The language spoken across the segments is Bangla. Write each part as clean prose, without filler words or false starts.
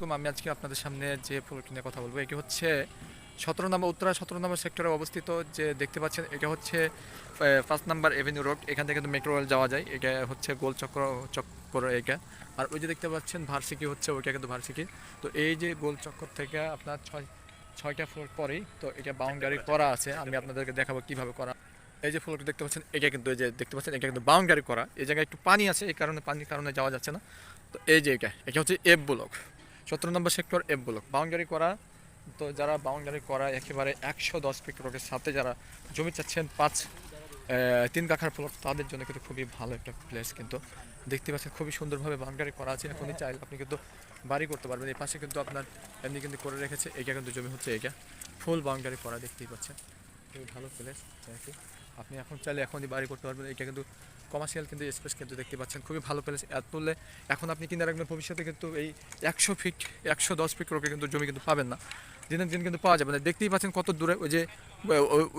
আলাইকুম। আমি আজকে আপনাদের সামনে যে প্রোডাক্ট নিয়ে কথা বলবো এটি হচ্ছে 17 নম্বর উত্তরা 17 নম্বর সেক্টরে অবস্থিত। যে দেখতে পাচ্ছেন এটা হচ্ছে 5 নাম্বার এভিনিউ রোড। এখান থেকে কিন্তু মেট্রো রেল যাওয়া যায়। এটা হচ্ছে গোল চক্কর এটা। আর ওই যে দেখতে পাচ্ছেন ভার্সিটি হচ্ছে, ওইটা কিন্তু ভার্সিটি। তো এই যে গোল চক্কর থেকে আপনার ছয়টা ফ্লোর পরেই তো এটা বাউন্ডারি করা আছে। আমি আপনাদেরকে দেখাবো কিভাবে করা। এই যে ফ্লোরটা দেখতে পাচ্ছেন এটা কিন্তু, এই যে দেখতে পাচ্ছেন এটা কিন্তু বাউন্ডারি করা। এই জায়গায় একটু পানি আছে, এই কারণে পানির কারণে যাওয়া যাচ্ছে না। তো এই যে এটা হচ্ছে এফ ব্লক, 17 নম্বর সেক্টর এফ ব্লক বাউন্ডারি করা। তো যারা বাউন্ডারি করা একেবারে 110 ফিট রোডের সাথে যারা জমি চাচ্ছেন 3 কাঠার প্লট, তাদের জন্য কিন্তু খুবই ভালো একটা প্লেস। কিন্তু দেখতে পাচ্ছেন খুবই সুন্দরভাবে বাউন্ডারি করা আছে। এখনই চাইলে আপনি কিন্তু বাড়ি করতে পারবেন। এই পাশে কিন্তু আপনার এমনি কিন্তু করে রেখেছে। এটা কিন্তু জমি হচ্ছে এটা ফুল বাউন্ডারি করা, দেখতেই পাচ্ছেন খুবই ভালো প্লেস আর কি। আপনি এখন চাইলে এখনই বাড়ি করতে পারবেন। এটা কিন্তু কমার্শিয়াল কিন্তু স্পেস কিন্তু দেখতে পাচ্ছেন খুবই ভালো প্লেস। এত তুললে এখন আপনি কিনে রাখবেন, ভবিষ্যতে কিন্তু এই 100 ফিট 110 ফিট রোকে কিন্তু জমি কিন্তু পাবেন না, দিনের দিন কিন্তু পাওয়া যাবে না। দেখতেই পাচ্ছেন কত দূরে।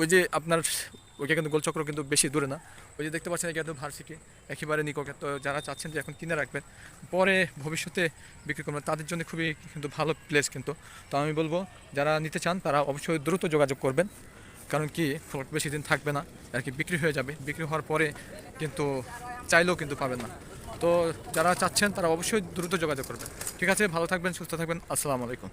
ওই যে আপনার ওইটা কিন্তু গোলচক্র কিন্তু বেশি দূরে না। ওই যে দেখতে পাচ্ছেন এটা কিন্তু ভার্সিটি একেবারে নিকটে। তো যারা চাচ্ছেন যে এখন কিনে রাখবেন, পরে ভবিষ্যতে বিক্রি করবেন, তাদের জন্য খুবই কিন্তু ভালো প্লেস কিন্তু। তো আমি বলবো যারা নিতে চান তারা অবশ্যই দ্রুত যোগাযোগ করবেন। কারণ কি ফ্লট বেশি দিন থাকবে না আর কি, বিক্রি হয়ে যাবে। বিক্রি হওয়ার পরে কিন্তু চাইলেও কিন্তু পাবেন না। তো যারা চাচ্ছেন তারা অবশ্যই দ্রুত যোগাযোগ করবেন। ঠিক আছে, ভালো থাকবেন, সুস্থ থাকবেন, আসসালামু আলাইকুম।